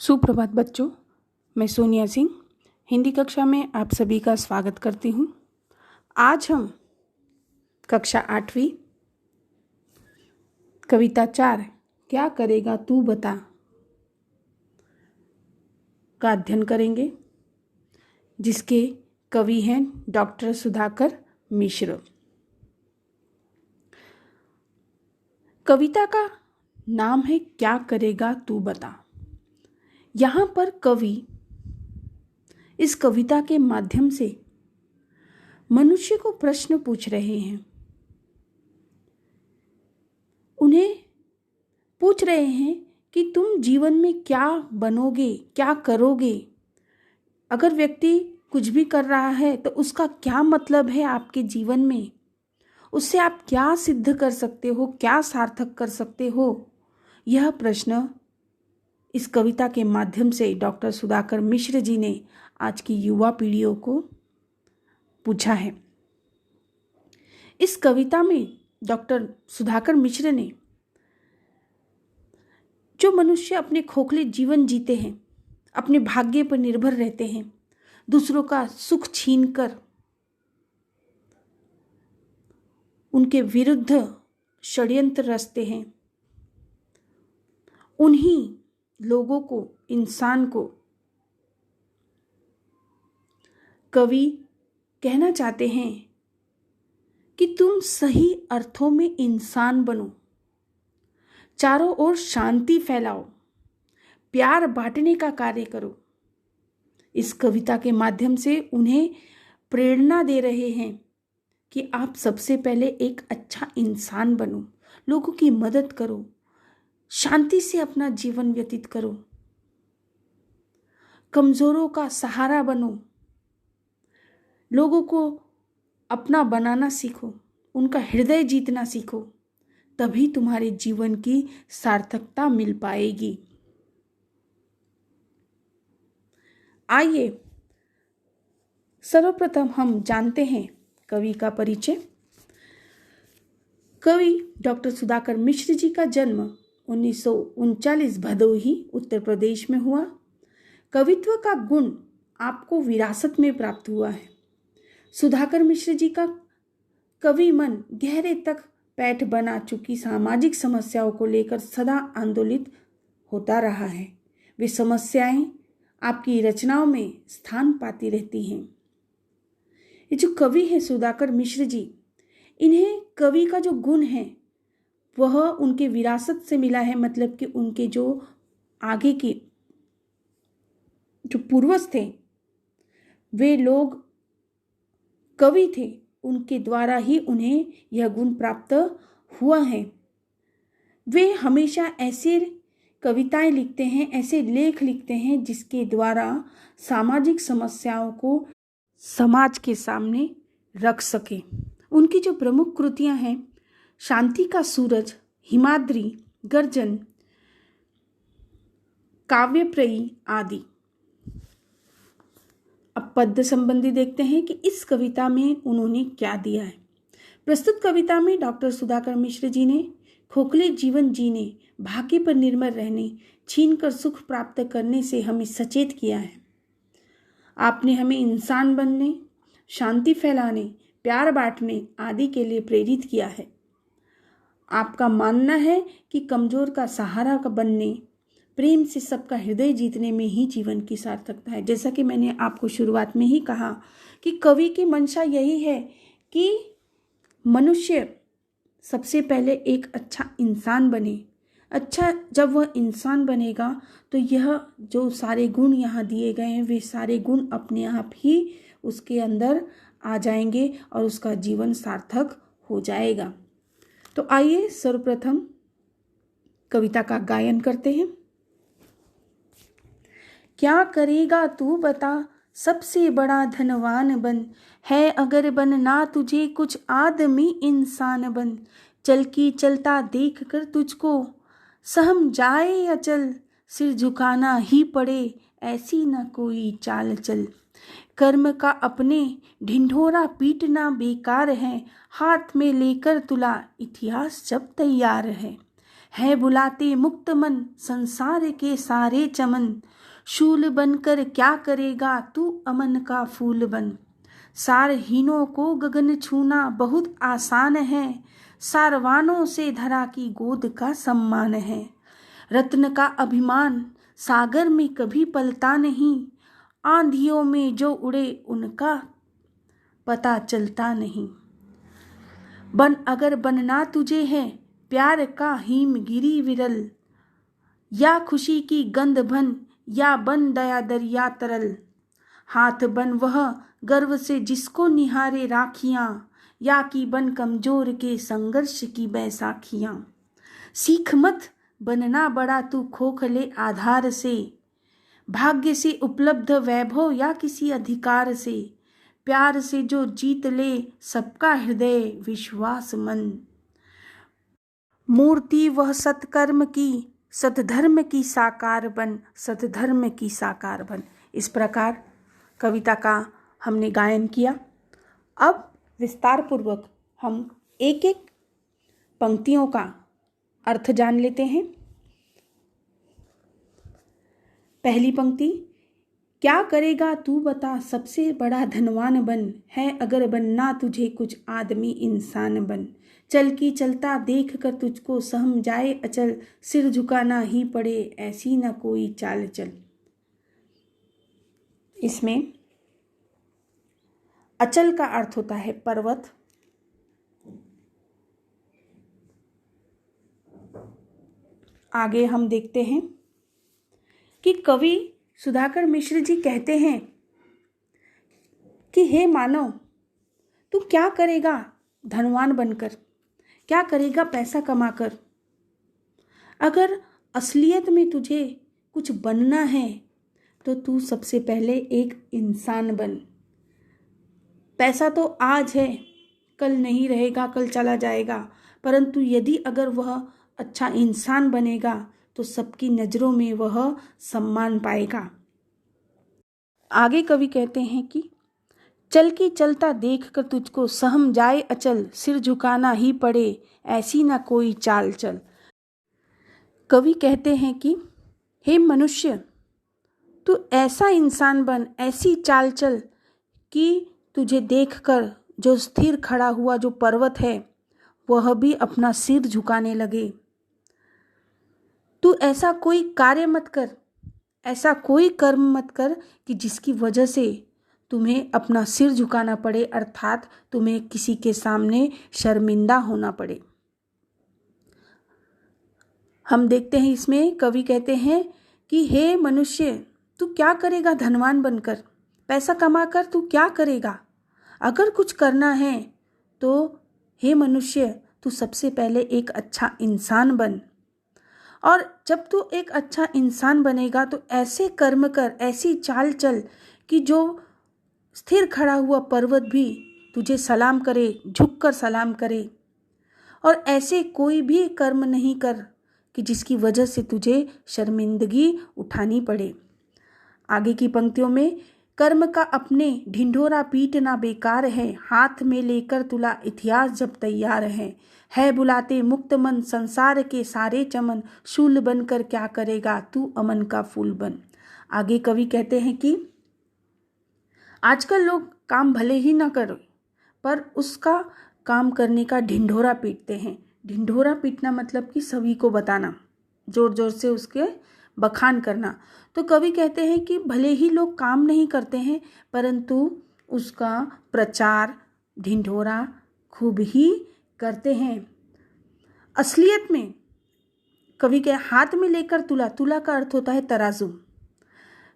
सुप्रभात बच्चों, मैं सोनिया सिंह हिंदी कक्षा में आप सभी का स्वागत करती हूँ। आज हम कक्षा 8वीं कविता 4 क्या करेगा तू बता का अध्ययन करेंगे, जिसके कवि हैं डॉक्टर सुधाकर मिश्र। कविता का नाम है क्या करेगा तू बता। यहाँ पर कवि इस कविता के माध्यम से मनुष्य को प्रश्न पूछ रहे हैं। उन्हें पूछ रहे हैं कि तुम जीवन में क्या बनोगे, क्या करोगे। अगर व्यक्ति कुछ भी कर रहा है तो उसका क्या मतलब है आपके जीवन में, उससे आप क्या सिद्ध कर सकते हो, क्या सार्थक कर सकते हो। यह प्रश्न इस कविता के माध्यम से डॉक्टर सुधाकर मिश्र जी ने आज की युवा पीढ़ियों को पूछा है। इस कविता में डॉक्टर सुधाकर मिश्र ने जो मनुष्य अपने खोखले जीवन जीते हैं, अपने भाग्य पर निर्भर रहते हैं, दूसरों का सुख छीनकर उनके विरुद्ध षड्यंत्र रचते हैं, उन्हीं लोगों को, इंसान को कवि कहना चाहते हैं कि तुम सही अर्थों में इंसान बनो, चारों ओर शांति फैलाओ, प्यार बांटने का कार्य करो। इस कविता के माध्यम से उन्हें प्रेरणा दे रहे हैं कि आप सबसे पहले एक अच्छा इंसान बनो, लोगों की मदद करो, शांति से अपना जीवन व्यतीत करो, कमजोरों का सहारा बनो, लोगों को अपना बनाना सीखो, उनका हृदय जीतना सीखो, तभी तुम्हारे जीवन की सार्थकता मिल पाएगी। आइए सर्वप्रथम हम जानते हैं कवि का परिचय। कवि डॉक्टर सुधाकर मिश्र जी का जन्म 1939 भदोही उत्तर प्रदेश में हुआ। कवित्व का गुण आपको विरासत में प्राप्त हुआ है। सुधाकर मिश्र जी का कवि मन गहरे तक पैठ बना चुकी सामाजिक समस्याओं को लेकर सदा आंदोलित होता रहा है। वे समस्याएं आपकी रचनाओं में स्थान पाती रहती हैं। ये जो कवि हैं सुधाकर मिश्र जी, इन्हें कवि का जो गुण है वह उनके विरासत से मिला है। मतलब कि उनके जो आगे के जो पूर्वज थे, वे लोग कवि थे, उनके द्वारा ही उन्हें यह गुण प्राप्त हुआ है। वे हमेशा ऐसे कविताएं लिखते हैं, ऐसे लेख लिखते हैं जिसके द्वारा सामाजिक समस्याओं को समाज के सामने रख सके। उनकी जो प्रमुख कृतियां हैं शांति का सूरज, हिमाद्री, गर्जन, काव्यप्रयी आदि। अब पद्य संबंधी देखते हैं कि इस कविता में उन्होंने क्या दिया है। प्रस्तुत कविता में डॉक्टर सुधाकर मिश्र जी ने खोखले जीवन जीने, भाग्य पर निर्भर रहने, छीनकर सुख प्राप्त करने से हमें सचेत किया है। आपने हमें इंसान बनने, शांति फैलाने, प्यार बांटने आदि के लिए प्रेरित किया है। आपका मानना है कि कमजोर का सहारा का बनने, प्रेम से सबका हृदय जीतने में ही जीवन की सार्थकता है। जैसा कि मैंने आपको शुरुआत में ही कहा कि कवि की मंशा यही है कि मनुष्य सबसे पहले एक अच्छा इंसान बने। अच्छा, जब वह इंसान बनेगा तो यह जो सारे गुण यहाँ दिए गए हैं, वे सारे गुण अपने आप ही उसके अंदर आ जाएंगे और उसका जीवन सार्थक हो जाएगा। तो आइए सर्वप्रथम कविता का गायन करते हैं। क्या करेगा तू बता, सबसे बड़ा धनवान बन, है अगर बनना तुझे कुछ आदमी इंसान बन। चल की चलता देख कर तुझको सहम जाए अचल, सिर झुकाना ही पड़े ऐसी न कोई चाल चल। कर्म का अपने ढिंढोरा पीटना बेकार है, हाथ में लेकर तुला इतिहास जब तैयार है। है बुलाते मुक्त मन संसार के सारे चमन, शूल बनकर क्या करेगा तू अमन का फूल बन। सारहीनों को गगन छूना बहुत आसान है, सारवानों से धरा की गोद का सम्मान है। रत्न का अभिमान सागर में कभी पलता नहीं, आंधियों में जो उड़े उनका पता चलता नहीं। बन अगर बनना तुझे है प्यार का हिमगिरी विरल, या खुशी की गंध बन या बन दया दरिया तरल। हाथ बन वह गर्व से जिसको निहारे राखियां, या की बन कमजोर के संघर्ष की बैसाखियां। सीख मत बनना बड़ा तू खोखले आधार से, भाग्य से उपलब्ध वैभव या किसी अधिकार से। प्यार से जो जीत ले सबका हृदय विश्वास मन, मूर्ति वह सत्कर्म की सतधर्म की साकार बन, सतधर्म की साकार बन। इस प्रकार कविता का हमने गायन किया। अब विस्तार पूर्वक हम एक एक पंक्तियों का अर्थ जान लेते हैं। पहली पंक्ति, क्या करेगा तू बता सबसे बड़ा धनवान बन, है अगर बनना तुझे कुछ आदमी इंसान बन। चल की चलता देख कर तुझको सहम जाए अचल, सिर झुकाना ही पड़े ऐसी न कोई चाल चल। इसमें अचल का अर्थ होता है पर्वत। आगे हम देखते हैं कि कवि सुधाकर मिश्र जी कहते हैं कि हे मानव, तू क्या करेगा धनवान बनकर, क्या करेगा पैसा कमाकर। अगर असलियत में तुझे कुछ बनना है तो तू सबसे पहले एक इंसान बन। पैसा तो आज है, कल नहीं रहेगा, कल चला जाएगा, परंतु यदि अगर वह अच्छा इंसान बनेगा तो सबकी नज़रों में वह सम्मान पाएगा। आगे कवि कहते हैं कि चल की चलता देख कर तुझको सहम जाए अचल, सिर झुकाना ही पड़े ऐसी ना कोई चाल चल। कवि कहते हैं कि हे मनुष्य, तू ऐसा इंसान बन, ऐसी चाल चल कि तुझे देखकर जो स्थिर खड़ा हुआ जो पर्वत है वह भी अपना सिर झुकाने लगे। तू ऐसा कोई कार्य मत कर, ऐसा कोई कर्म मत कर कि जिसकी वजह से तुम्हें अपना सिर झुकाना पड़े, अर्थात तुम्हें किसी के सामने शर्मिंदा होना पड़े। हम देखते हैं इसमें कवि कहते हैं कि हे मनुष्य, तू क्या करेगा धनवान बनकर, पैसा कमाकर तू क्या करेगा। अगर कुछ करना है तो हे मनुष्य, तू सबसे पहले एक अच्छा इंसान बन। और जब तू एक अच्छा इंसान बनेगा तो ऐसे कर्म कर, ऐसी चाल चल कि जो स्थिर खड़ा हुआ पर्वत भी तुझे सलाम करे, झुककर सलाम करे। और ऐसे कोई भी कर्म नहीं कर कि जिसकी वजह से तुझे शर्मिंदगी उठानी पड़े। आगे की पंक्तियों में, कर्म का अपने ढिंढोरा पीटना बेकार है, हाथ में लेकर तुला इतिहास जब तैयार है बुलाते मुक्त मन संसार के सारे चमन, शूल बनकर क्या करेगा तू अमन का फूल बन। आगे कवि कहते हैं कि आजकल लोग काम भले ही ना करें पर उसका काम करने का ढिंढोरा पीटते हैं। ढिंढोरा पीटना मतलब कि सभी को बताना, जोर जोर से उसके बखान करना। तो कवि कहते हैं कि भले ही लोग काम नहीं करते हैं परंतु उसका प्रचार ढिंढोरा खूब ही करते हैं। असलियत में कवि के हाथ में लेकर तुला, तुला का अर्थ होता है तराजू।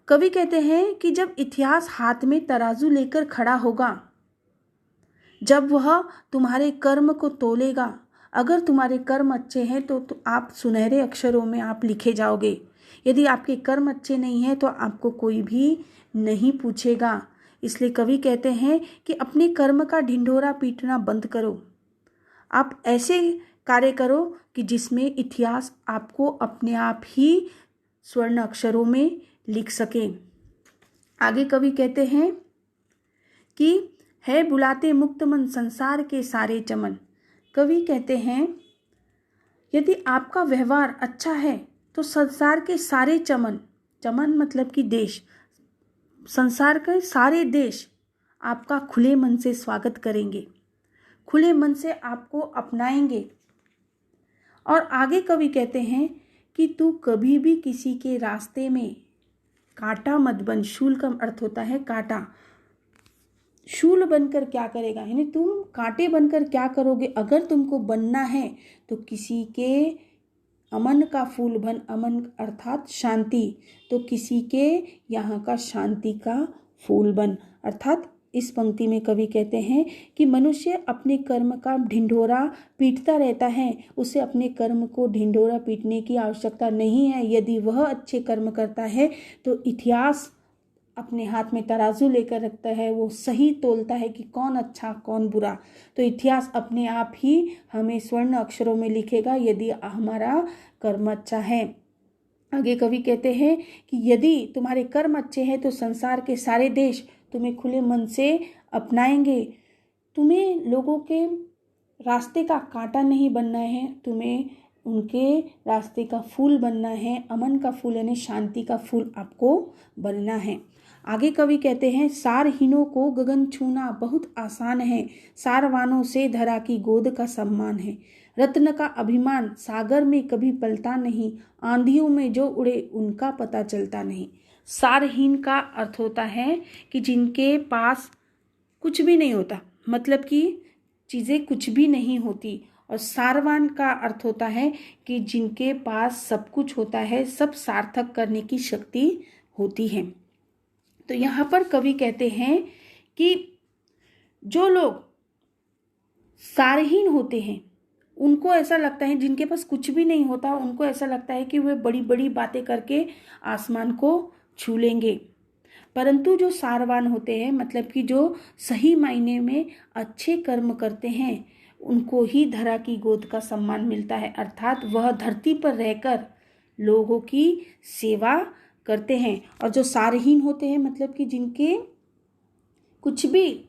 कवि कहते हैं कि जब इतिहास हाथ में तराजू लेकर खड़ा होगा, जब वह तुम्हारे कर्म को तोलेगा, अगर तुम्हारे कर्म अच्छे हैं तो आप सुनहरे अक्षरों में आप लिखे जाओगे। यदि आपके कर्म अच्छे नहीं हैं तो आपको कोई भी नहीं पूछेगा। इसलिए कवि कहते हैं कि अपने कर्म का ढिंढोरा पीटना बंद करो। आप ऐसे कार्य करो कि जिसमें इतिहास आपको अपने आप ही स्वर्ण अक्षरों में लिख सके। आगे कवि कहते हैं कि है बुलाते मुक्त मन संसार के सारे चमन। कवि कहते हैं यदि आपका व्यवहार अच्छा है तो संसार के सारे चमन, चमन मतलब कि देश, संसार के सारे देश आपका खुले मन से स्वागत करेंगे, खुले मन से आपको अपनाएंगे। और आगे कवि कहते हैं कि तू कभी भी किसी के रास्ते में कांटा मत बन। शूल का अर्थ होता है कांटा। शूल बनकर क्या करेगा, यानी तुम कांटे बनकर क्या करोगे। अगर तुमको बनना है तो किसी के अमन का फूल बन। अमन अर्थात शांति, तो किसी के यहाँ का शांति का फूल बन। अर्थात इस पंक्ति में कवि कहते हैं कि मनुष्य अपने कर्म का ढिंढोरा पीटता रहता है, उसे अपने कर्म को ढिंढोरा पीटने की आवश्यकता नहीं है। यदि वह अच्छे कर्म करता है तो इतिहास अपने हाथ में तराजू लेकर रखता है, वो सही तोलता है कि कौन अच्छा कौन बुरा। तो इतिहास अपने आप ही हमें स्वर्ण अक्षरों में लिखेगा यदि हमारा कर्म अच्छा है। आगे कवि कहते हैं कि यदि तुम्हारे कर्म अच्छे हैं तो संसार के सारे देश तुम्हें खुले मन से अपनाएंगे। तुम्हें लोगों के रास्ते का कांटा नहीं बनना है, तुम्हें उनके रास्ते का फूल बनना है। अमन का फूल यानी शांति का फूल आपको बनना है। आगे कवि कहते हैं सारहीनों को गगन छूना बहुत आसान है, सारवानों से धरा की गोद का सम्मान है। रत्न का अभिमान सागर में कभी पलता नहीं, आंधियों में जो उड़े उनका पता चलता नहीं। सारहीन का अर्थ होता है कि जिनके पास कुछ भी नहीं होता, मतलब कि चीज़ें कुछ भी नहीं होती। और सारवान का अर्थ होता है कि जिनके पास सब कुछ होता है, सब सार्थक करने की शक्ति होती है। तो यहाँ पर कवि कहते हैं कि जो लोग सारहीन होते हैं उनको ऐसा लगता है, जिनके पास कुछ भी नहीं होता उनको ऐसा लगता है कि वे बड़ी बड़ी बातें करके आसमान को छू लेंगे। परंतु जो सारवान होते हैं, मतलब कि जो सही मायने में अच्छे कर्म करते हैं, उनको ही धरा की गोद का सम्मान मिलता है। अर्थात वह धरती पर रहकर लोगों की सेवा करते हैं। और जो सारहीन होते हैं, मतलब कि जिनके कुछ भी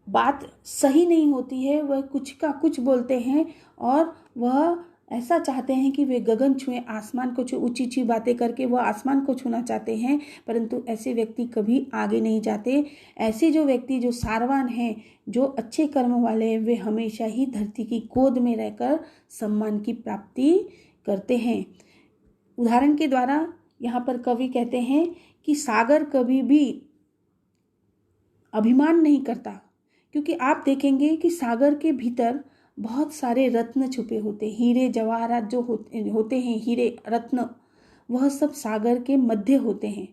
बात सही नहीं होती है, वह कुछ का कुछ बोलते हैं और वह ऐसा चाहते हैं कि वे गगन छुएं, आसमान को छुए, ऊंची ऊंची बातें करके वह आसमान को छूना चाहते हैं, परंतु ऐसे व्यक्ति कभी आगे नहीं जाते। ऐसे जो व्यक्ति जो सारवान हैं, जो अच्छे कर्म वाले हैं, वे हमेशा ही धरती की गोद में रहकर सम्मान की प्राप्ति करते हैं। उदाहरण के द्वारा यहाँ पर कवि कहते हैं कि सागर कभी भी अभिमान नहीं करता, क्योंकि आप देखेंगे कि सागर के भीतर बहुत सारे रत्न छुपे होते, हीरे जवाहरात जो होते हैं, हीरे रत्न, वह सब सागर के मध्य होते हैं।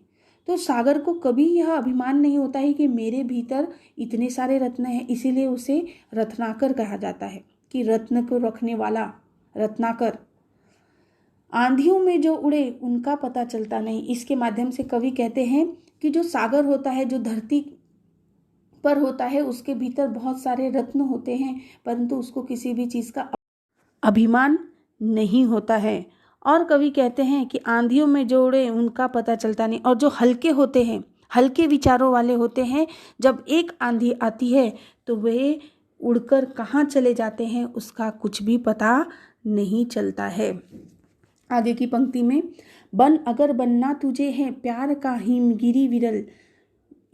तो सागर को कभी यह अभिमान नहीं होता है कि मेरे भीतर इतने सारे रत्न हैं, इसीलिए उसे रत्नाकर कहा जाता है कि रत्न को रखने वाला रत्नाकर। आंधियों में जो उड़े उनका पता चलता नहीं। इसके माध्यम से कवि कहते हैं कि जो सागर होता है, जो धरती पर होता है, उसके भीतर बहुत सारे रत्न होते हैं, परंतु उसको किसी भी चीज़ का अभिमान नहीं होता है। और कवि कहते हैं कि आंधियों में जो उड़े उनका पता चलता नहीं। और जो हल्के होते हैं, हल्के विचारों वाले होते हैं, जब एक आंधी आती है तो वे उड़कर कहाँ चले जाते हैं उसका कुछ भी पता नहीं चलता है। आगे की पंक्ति में, बन अगर बनना तुझे है प्यार का हिमगिरी विरल,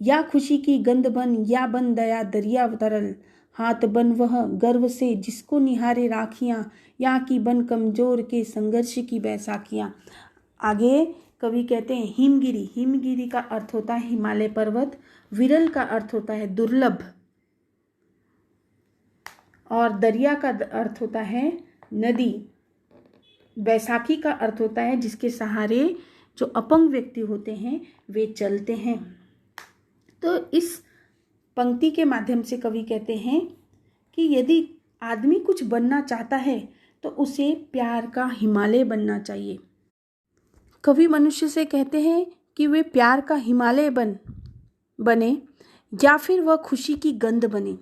या खुशी की गंध बन या बन दया दरिया तरल, हाथ बन वह गर्व से जिसको निहारे राखियां, या की बन कमजोर के संघर्ष की बैसाखियां। आगे कवि कहते हैं हिमगिरी, हिमगिरी का अर्थ होता है हिमालय पर्वत, विरल का अर्थ होता है दुर्लभ, और दरिया का अर्थ होता है नदी, बैसाखी का अर्थ होता है जिसके सहारे जो अपंग व्यक्ति होते हैं वे चलते हैं। तो इस पंक्ति के माध्यम से कवि कहते हैं कि यदि आदमी कुछ बनना चाहता है तो उसे प्यार का हिमालय बनना चाहिए। कवि मनुष्य से कहते हैं कि वे प्यार का हिमालय बने, या फिर वह खुशी की गंध बने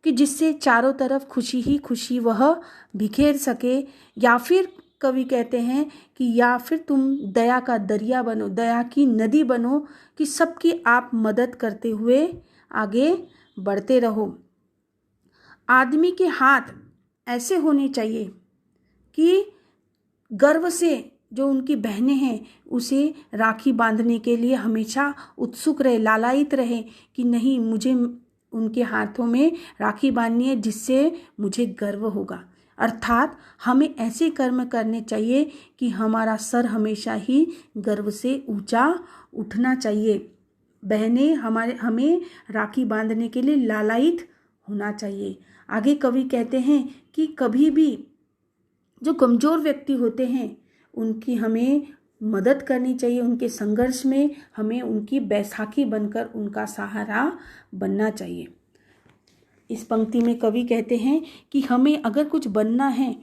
कि जिससे चारों तरफ खुशी ही खुशी वह बिखेर सके, या फिर कवि कहते हैं कि या फिर तुम दया का दरिया बनो, दया की नदी बनो कि सबकी आप मदद करते हुए आगे बढ़ते रहो। आदमी के हाथ ऐसे होने चाहिए कि गर्व से जो उनकी बहनें हैं उसे राखी बांधने के लिए हमेशा उत्सुक रहे, लालायित रहे कि नहीं, मुझे उनके हाथों में राखी बांधनी है जिससे मुझे गर्व होगा। अर्थात हमें ऐसे कर्म करने चाहिए कि हमारा सर हमेशा ही गर्व से ऊंचा उठना चाहिए। बहनें हमें राखी बांधने के लिए लालायित होना चाहिए। आगे कवि कहते हैं कि कभी भी जो कमज़ोर व्यक्ति होते हैं उनकी हमें मदद करनी चाहिए, उनके संघर्ष में हमें उनकी बैसाखी बनकर उनका सहारा बनना चाहिए। इस पंक्ति में कवि कहते हैं कि हमें अगर कुछ बनना है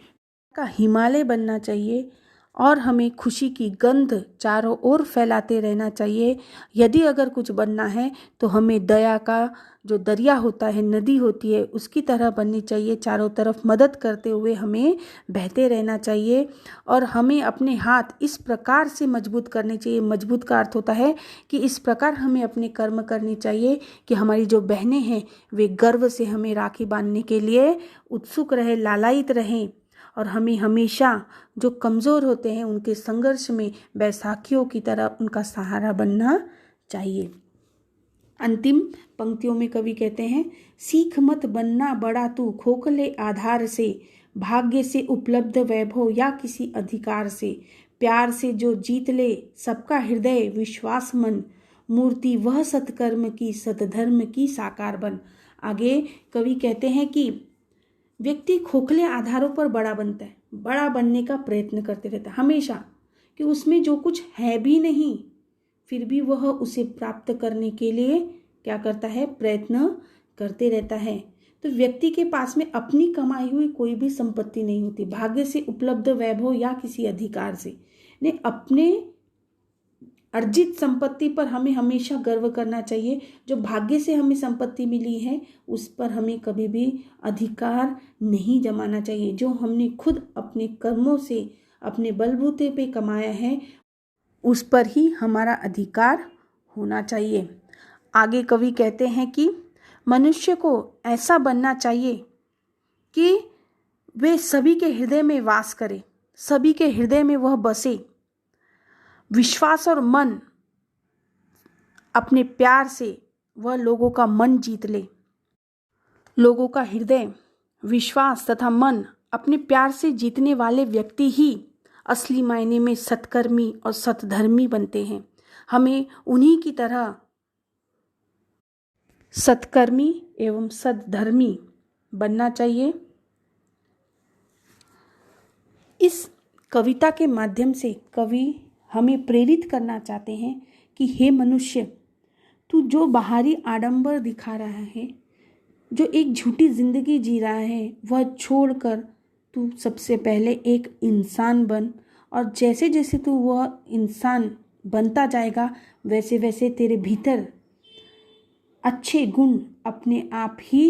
का हिमालय बनना चाहिए और हमें खुशी की गंध चारों ओर फैलाते रहना चाहिए। यदि अगर कुछ बनना है तो हमें दया का जो दरिया होता है, नदी होती है, उसकी तरह बननी चाहिए। चारों तरफ मदद करते हुए हमें बहते रहना चाहिए और हमें अपने हाथ इस प्रकार से मजबूत करने चाहिए। मजबूत का अर्थ होता है कि इस प्रकार हमें अपने कर्म करनी चाहिए कि हमारी जो बहनें हैं वे गर्व से हमें राखी बांधने के लिए उत्सुक रहे, लालायित रहें और हमें हमेशा जो कमज़ोर होते हैं उनके संघर्ष में बैसाखियों की तरह उनका सहारा बनना चाहिए। अंतिम पंक्तियों में कवि कहते हैं, सीख मत बनना बड़ा तू खोखले आधार से, भाग्य से उपलब्ध वैभव या किसी अधिकार से, प्यार से जो जीत ले सबका हृदय विश्वास मन, मूर्ति वह सत्कर्म की सतधर्म की साकार बन। आगे कवि कहते हैं कि व्यक्ति खोखले आधारों पर बड़ा बनता है, बड़ा बनने का प्रयत्न करते रहता है हमेशा, कि उसमें जो कुछ है भी नहीं फिर भी वह उसे प्राप्त करने के लिए क्या करता है, प्रयत्न करते रहता है। तो व्यक्ति के पास में अपनी कमाई हुई कोई भी संपत्ति नहीं होती, भाग्य से उपलब्ध वैभव या किसी अधिकार से ने अपने अर्जित संपत्ति पर हमें हमेशा गर्व करना चाहिए। जो भाग्य से हमें संपत्ति मिली है उस पर हमें कभी भी अधिकार नहीं जमाना चाहिए। जो हमने खुद अपने कर्मों से अपने बलबूते पे कमाया है उस पर ही हमारा अधिकार होना चाहिए। आगे कवि कहते हैं कि मनुष्य को ऐसा बनना चाहिए कि वे सभी के हृदय में वास करे, सभी के हृदय में वह बसे, विश्वास और मन अपने प्यार से वह लोगों का मन जीत ले। लोगों का हृदय, विश्वास तथा मन अपने प्यार से जीतने वाले व्यक्ति ही असली मायने में सत्कर्मी और सतधर्मी बनते हैं। हमें उन्हीं की तरह सत्कर्मी एवं सतधर्मी बनना चाहिए। इस कविता के माध्यम से कवि हमें प्रेरित करना चाहते हैं कि हे मनुष्य, तू जो बाहरी आडंबर दिखा रहा है, जो एक झूठी जिंदगी जी रहा है, वह छोड़कर तू सबसे पहले एक इंसान बन और जैसे जैसे तू वह इंसान बनता जाएगा वैसे वैसे तेरे भीतर अच्छे गुण अपने आप ही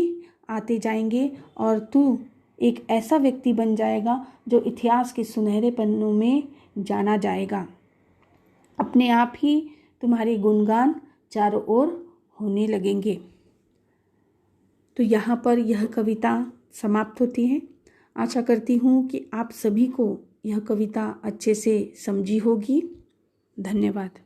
आते जाएंगे और तू एक ऐसा व्यक्ति बन जाएगा जो इतिहास के सुनहरे पन्नों में जाना जाएगा। अपने आप ही तुम्हारे गुणगान चारों ओर होने लगेंगे। तो यहाँ पर यह कविता समाप्त होती है। आशा करती हूँ कि आप सभी को यह कविता अच्छे से समझी होगी। धन्यवाद।